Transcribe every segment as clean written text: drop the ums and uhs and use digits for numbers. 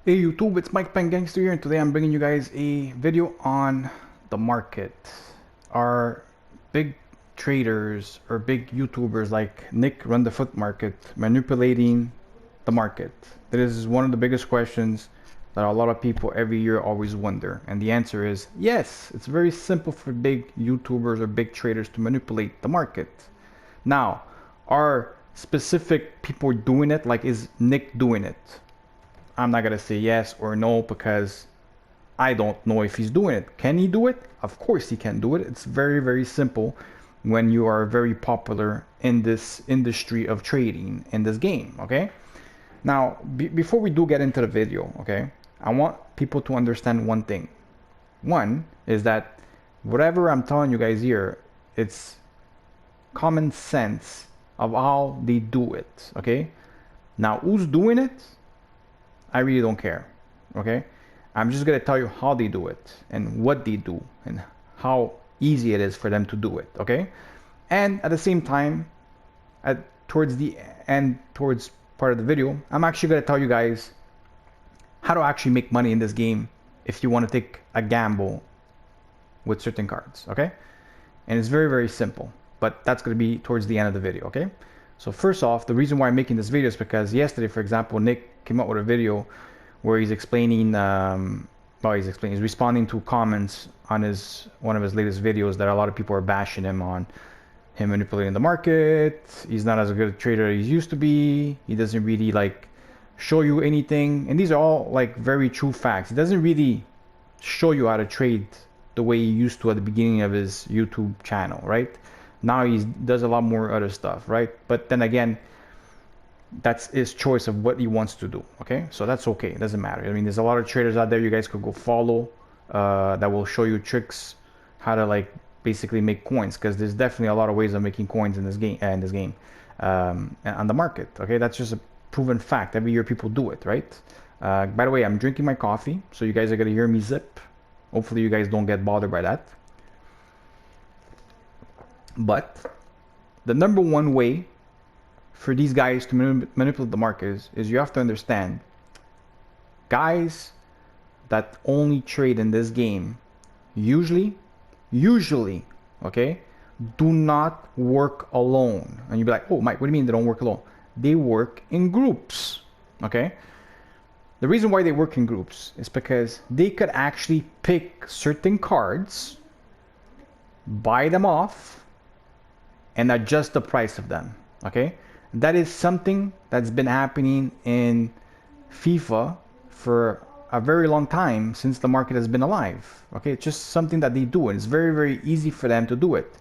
Hey YouTube, it's Mike Pen Gangster here, and today I'm bringing you guys a video on the market. Are big traders or big YouTubers like Nick Runthefutmarket manipulating the market? That is one of the biggest questions that a lot of people every year always wonder, and the answer is yes. It's very simple for big YouTubers or big traders to manipulate the market. Now, are specific people doing it? Like, is Nick doing it? I'm not gonna say yes or no because I don't know if he's doing it. Can he do it? Of course he can do it. It's very, very simple when you are very popular in this industry of trading in this game, okay? Now, before we do get into the video, okay, I want people to understand one thing. One is that whatever I'm telling you guys here, it's common sense of how they do it, okay? Now, who's doing it? I really don't care, okay? I'm just gonna tell you how they do it and what they do and how easy it is for them to do it, okay? And at the same time, towards the end, towards part of the video, I'm actually gonna tell you guys how to actually make money in this game if you want to take a gamble with certain cards, okay? And it's very, very simple, but that's gonna be towards the end of the video, okay? So first off, the reason why I'm making this video is because yesterday, for example, Nick came up with a video where he's explaining, he's responding to comments on one of his latest videos that a lot of people are bashing him on, him manipulating the market. He's not as good a trader as he used to be. He doesn't really like show you anything, and these are all like very true facts. He doesn't really show you how to trade the way he used to at the beginning of his YouTube channel, right? Now he does a lot more other stuff, right? But then again, that's his choice of what he wants to do, okay? So that's okay, it doesn't matter. I mean, there's a lot of traders out there you guys could go follow that will show you tricks how to like basically make coins, because there's definitely a lot of ways of making coins in this game, on the market, okay? That's just a proven fact. Every year people do it, right? By the way, I'm drinking my coffee, so you guys are gonna hear me zip. Hopefully you guys don't get bothered by that. But the number one way for these guys to manipulate the market is you have to understand, guys that only trade in this game usually, okay, do not work alone. And you'd be like, oh Mike, what do you mean they don't work alone? They work in groups, okay? The reason why they work in groups is because they could actually pick certain cards, buy them off, and adjust the price of them, okay? That is something that's been happening in FIFA for a very long time, since the market has been alive, okay? It's just something that they do, and it's very, very easy for them to do it,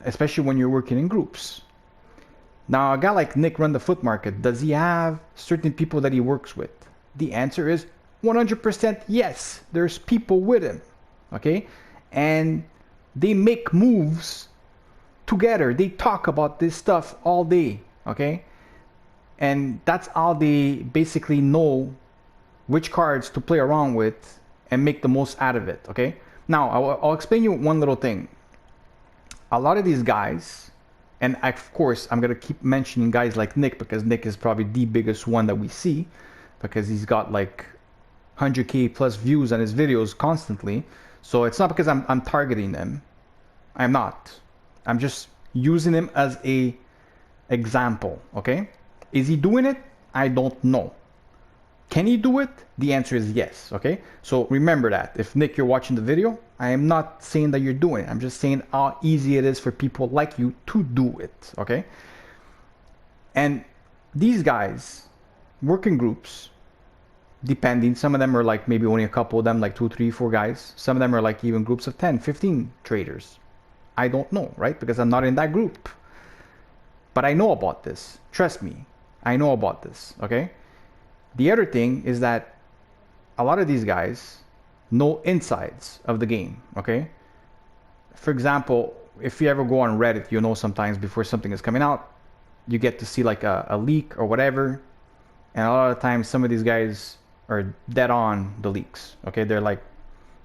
especially when you're working in groups. Now, a guy like Nick Runthefutmarket, does he have certain people that he works with? The answer is 100% yes. There's people with him, okay? And they make moves together. They talk about this stuff all day, okay? And that's how they basically know which cards to play around with and make the most out of it, okay? Now, I'll explain you one little thing. A lot of these guys, and of course, I'm gonna keep mentioning guys like Nick, because Nick is probably the biggest one that we see, because he's got like 100K plus views on his videos constantly. So it's not because I'm targeting them. I'm not. I'm just using him as a example, okay? Is he doing it? I don't know. Can he do it? The answer is yes, okay? So remember that. If Nick, you're watching the video, I am not saying that you're doing it. I'm just saying how easy it is for people like you to do it, okay? And these guys work in groups, depending. Some of them are like maybe only a couple of them, like 2, 3, 4 guys. Some of them are like even groups of 10, 15 traders. I don't know, right? Because I'm not in that group. But I know about this. Trust me, I know about this, okay? The other thing is that a lot of these guys know insides of the game, okay? For example, if you ever go on Reddit, you know sometimes before something is coming out, you get to see like a leak or whatever. And a lot of times some of these guys are dead on the leaks, okay? They're like,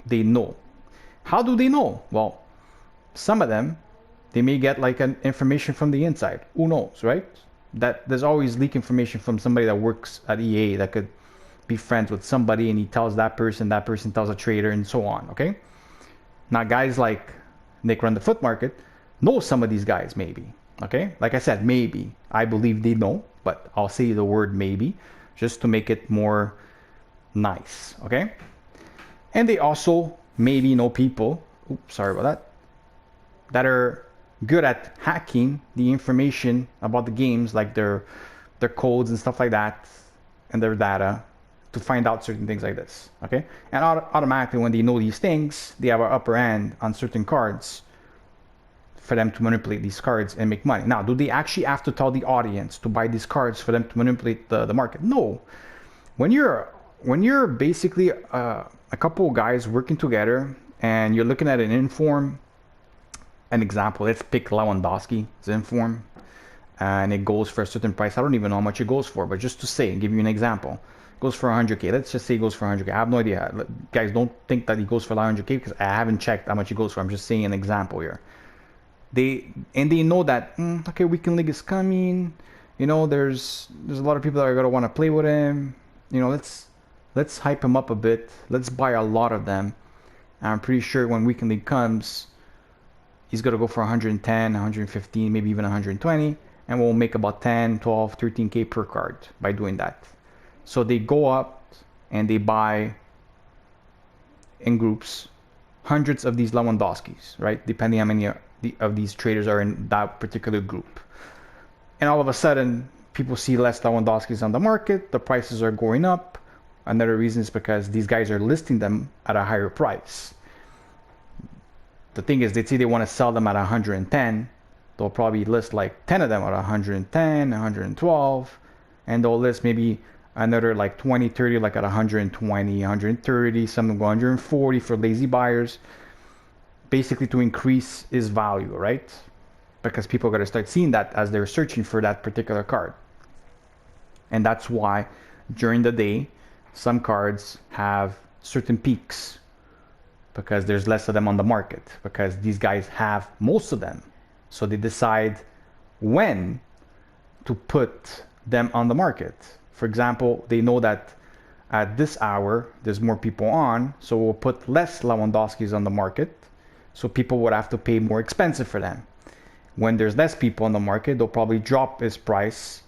they know. How do they know? Well, some of them, they may get like an information from the inside. Who knows, right? That there's always leak information from somebody that works at EA that could be friends with somebody and he tells that person tells a trader, and so on, okay? Now guys like Nick Runthefutmarket know some of these guys, maybe, okay? Like I said, maybe. I believe they know, but I'll say the word maybe just to make it more nice, okay? And they also maybe know people, oops, sorry about that, that are good at hacking the information about the games, like their codes and stuff like that, and their data, to find out certain things like this, okay? And automatically, when they know these things, they have an upper hand on certain cards for them to manipulate these cards and make money. Now, do they actually have to tell the audience to buy these cards for them to manipulate the market? No. When you're basically a couple of guys working together and you're looking at an inform, an example, let's pick Lewandowski as inform, and it goes for a certain price. I don't even know how much it goes for, but just to say, give you an example, it goes for 100K. Let's just say it goes for 100K. I have no idea. Guys, don't think that he goes for 100K because I haven't checked how much he goes for. I'm just saying an example here. They know that okay, weekend league is coming. You know, there's a lot of people that are gonna want to play with him. You know, let's hype him up a bit. Let's buy a lot of them. And I'm pretty sure when weekend league comes, he's gonna go for 110, 115, maybe even 120, and we'll make about 10, 12, 13K per card by doing that. So they go up and they buy in groups hundreds of these Lewandowskis, right? Depending how many of these traders are in that particular group. And all of a sudden, people see less Lewandowskis on the market, the prices are going up. Another reason is because these guys are listing them at a higher price. The thing is, they say they want to sell them at 110. They'll probably list like 10 of them at 110, 112, and they'll list maybe another like 20, 30 like at 120, 130, some go 140 for lazy buyers, basically to increase his value, right? Because people got to start seeing that as they're searching for that particular card. And that's why during the day, some cards have certain peaks because there's less of them on the market, because these guys have most of them. So they decide when to put them on the market. For example, they know that at this hour, there's more people on, so we'll put less Lewandowskis on the market, so people would have to pay more expensive for them. When there's less people on the market, they'll probably drop his price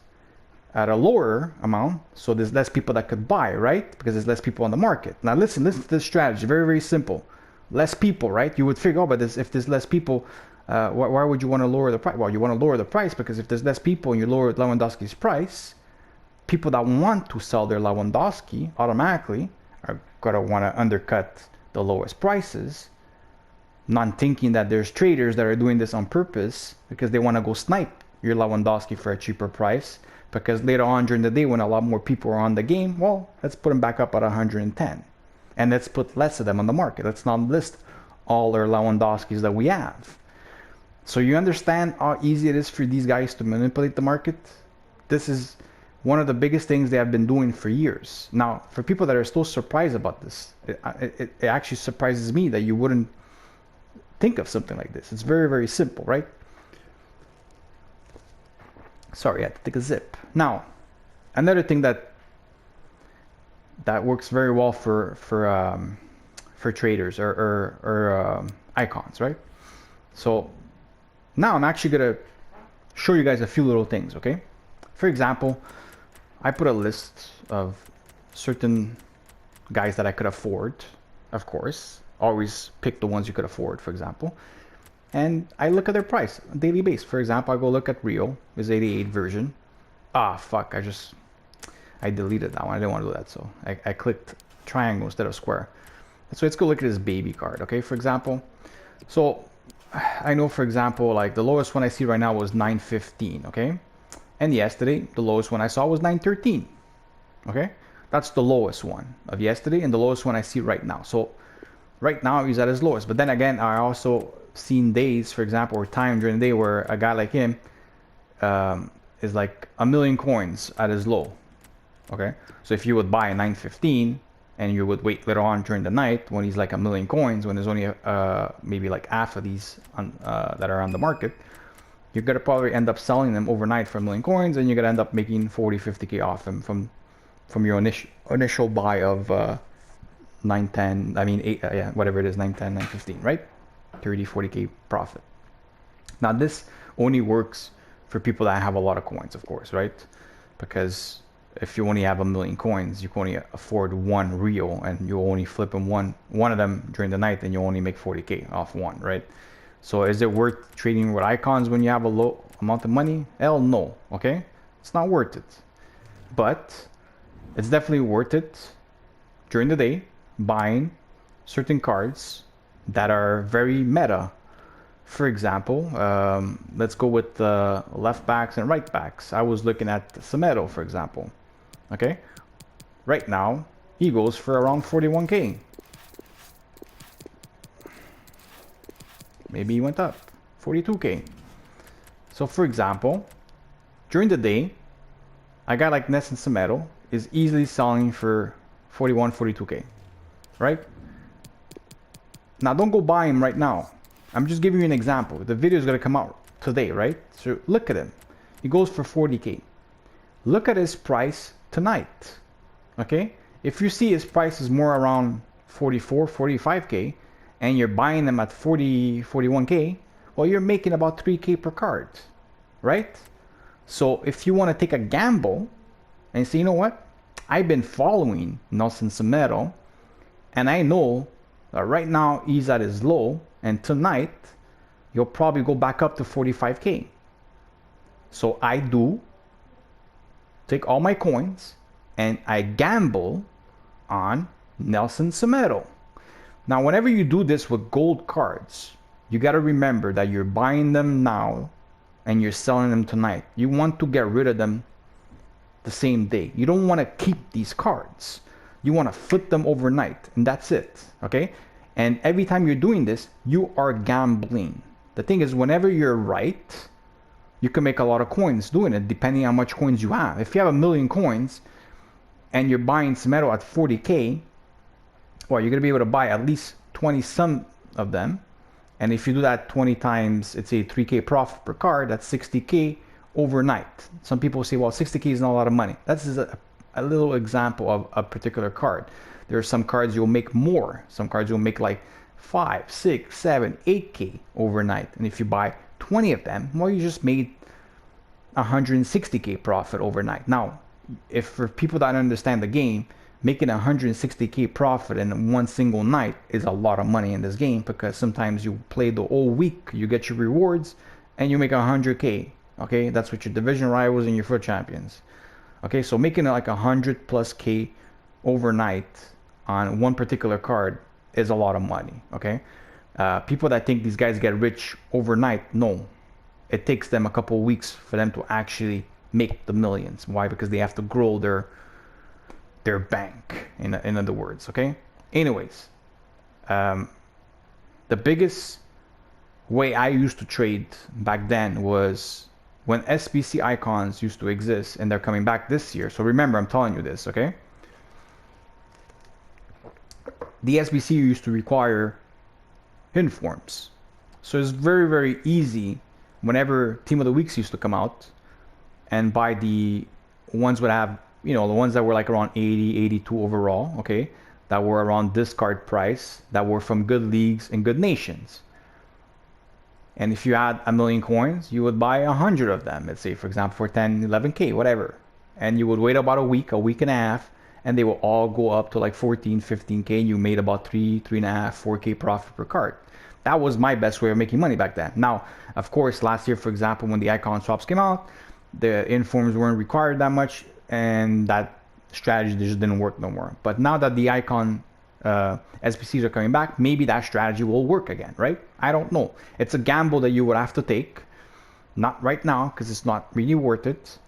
at a lower amount, so there's less people that could buy, right? Because there's less people on the market. Now listen to this strategy, very, very simple. Less people, right? You would figure, oh, but if there's less people, why would you want to lower the price? Well, you want to lower the price because if there's less people and you lower Lewandowski's price, people that want to sell their Lewandowski automatically are going to want to undercut the lowest prices, not thinking that there's traders that are doing this on purpose because they want to go snipe your Lewandowski for a cheaper price, because later on during the day when a lot more people are on the game, well, let's put them back up at 110 and let's put less of them on the market. Let's not list all our Lewandowskis that we have. So you understand how easy it is for these guys to manipulate the market? This is one of the biggest things they have been doing for years. Now, for people that are still surprised about this, it actually surprises me that you wouldn't think of something like this. It's very, very simple, right? Sorry, I had to take a zip. Now, another thing that works very well for traders or icons, right? So now I'm actually gonna show you guys a few little things, okay? For example, I put a list of certain guys that I could afford, of course. Always pick the ones you could afford, for example. And I look at their price on a daily basis. For example, I go look at Rio, his 88 version. Ah, fuck, I deleted that one. I didn't want to do that, so I clicked triangle instead of square. So let's go look at his baby card, okay, for example. So I know, for example, like the lowest one I see right now was 915, okay? And yesterday, the lowest one I saw was 913, okay? That's the lowest one of yesterday and the lowest one I see right now. So right now he's at his lowest. But then again, I also seen days, for example, or time during the day where a guy like him is like 1,000,000 coins at his low, okay? So if you would buy a 915 and you would wait later on during the night when he's like 1,000,000 coins, when there's only maybe like half of these that are on the market, you're gonna probably end up selling them overnight for 1,000,000 coins, and you're gonna end up making 40, 50K off them from from your initial buy of 910, I mean 8, yeah, whatever it is, 910, 915, right? 30, 40k profit. Now this only works for people that have a lot of coins, of course, right? Because if you only have 1,000,000 coins, you can only afford one reel, and you're only flipping one of them during the night, and you only make 40k off one, right? So is it worth trading with icons when you have a low amount of money? Hell no, okay? It's not worth it. But it's definitely worth it during the day, buying certain cards that are very meta. For example, let's go with the left backs and right backs. I was looking at Semedo, for example. Okay, right now he goes for around 41k. Maybe he went up 42k. So for example, during the day, a guy like Nelson Semedo is easily selling for 41, 42k, right? Now don't go buy him right now. I'm just giving you an example. The video is going to come out today, right? So look at him. He goes for 40k. Look at his price tonight. Okay? If you see his price is more around 44, 45k, and you're buying them at 40, 41k, well, you're making about 3k per card, right? So if you want to take a gamble and say, you know what? I've been following Nelson Semedo, and I know that right now he's at his low, and tonight you'll probably go back up to 45k. So I do take all my coins and I gamble on Nelson Semedo. Now whenever you do this with gold cards, you got to remember that you're buying them now and you're selling them tonight. You want to get rid of them the same day. You don't want to keep these cards. You want to flip them overnight, and that's it, okay? And every time you're doing this, you are gambling. The thing is, whenever you're right, you can make a lot of coins doing it, depending on how much coins you have. If you have 1,000,000 coins and you're buying Semedo at 40k, well, you're going to be able to buy at least 20 some of them. And if you do that 20 times, it's a 3k profit per card, that's 60k overnight. Some people say, well, 60k is not a lot of money. That's a little example of a particular card. There are some cards you'll make more. Some cards you'll make like 5, 6, 7, 8k overnight. And if you buy 20 of them, well, you just made 160k profit overnight. Now, if for people that understand the game, making 160k profit in one single night is a lot of money in this game, because sometimes you play the whole week, you get your rewards, and you make 100k. Okay, that's with your division rivals and your foot champions. Okay, so making like 100 plus k overnight on one particular card is a lot of money. Okay, people that think these guys get rich overnight, no, it takes them a couple of weeks for them to actually make the millions. Why? Because they have to grow their bank, in other words. Okay, anyways, the biggest way I used to trade back then was when SBC icons used to exist, and they're coming back this year. So remember, I'm telling you this, okay? The SBC used to require informs. So it's very, very easy whenever Team of the Weeks used to come out, and buy the ones would have, you know, the ones that were like around 80, 82 overall, okay? That were around this card price, that were from good leagues and good nations. And if you had 1,000,000 coins, you would buy 100 of them, let's say, for example, for 10, 11k, whatever. And you would wait about a week and a half, and they will all go up to like 14, 15k, and you made about 3.5, 4k profit per card. That was my best way of making money back then. Now, of course, last year, for example, when the icon swaps came out, the informs weren't required that much, and that strategy just didn't work no more. But now that the icon SBCs are coming back, maybe that strategy will work again, right? I don't know. It's a gamble that you would have to take. Not right now, because it's not really worth it.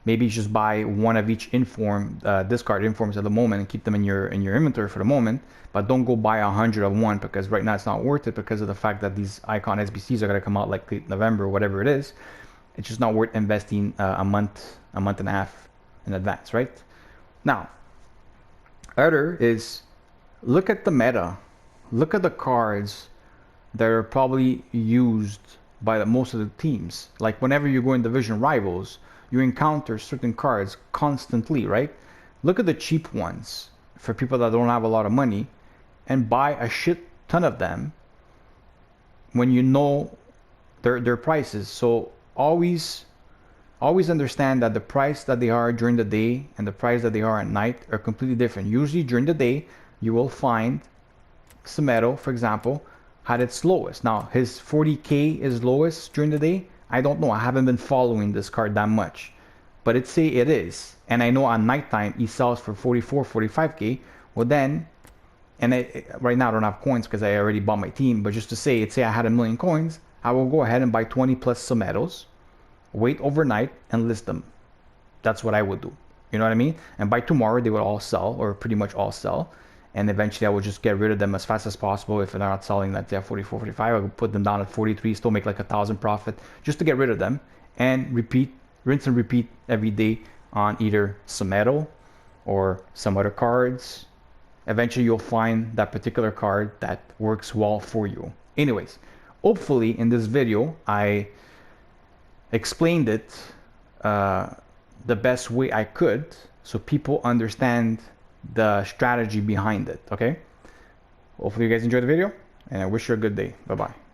Maybe just buy one of each inform, discard informs at the moment, and keep them in your inventory for the moment. But don't go buy 100 of one, because right now it's not worth it, because of the fact that these icon SBCs are going to come out like late November or whatever it is. It's just not worth investing a month and a half in advance, right? Now, other is, look at the meta. Look at the cards that are probably used by most of the teams. Like whenever you go in division rivals, you encounter certain cards constantly, right? Look at the cheap ones for people that don't have a lot of money and buy a shit ton of them when you know their prices. So always understand that the price that they are during the day and the price that they are at night are completely different. Usually during the day, you will find Samedo, for example, had its lowest. Now, his 40K is lowest during the day. I don't know. I haven't been following this card that much. But it say it is. And I know at nighttime he sells for 44, 45K. Well then, right now I don't have coins because I already bought my team. But just to say, say I had 1,000,000 coins, I will go ahead and buy 20 plus Samedos, wait overnight, and list them. That's what I would do. You know what I mean? And by tomorrow, they would all sell, or pretty much all sell. And eventually, I would just get rid of them as fast as possible. If they're not selling, let's say at 44, 45, I would put them down at 43, still make like 1,000 profit, just to get rid of them. And repeat, rinse and repeat every day on either Samedo or some other cards. Eventually, you'll find that particular card that works well for you. Anyways, hopefully in this video, I explained it the best way I could so people understand the strategy behind it. Okay, hopefully you guys enjoyed the video and I wish you a good day. Bye bye.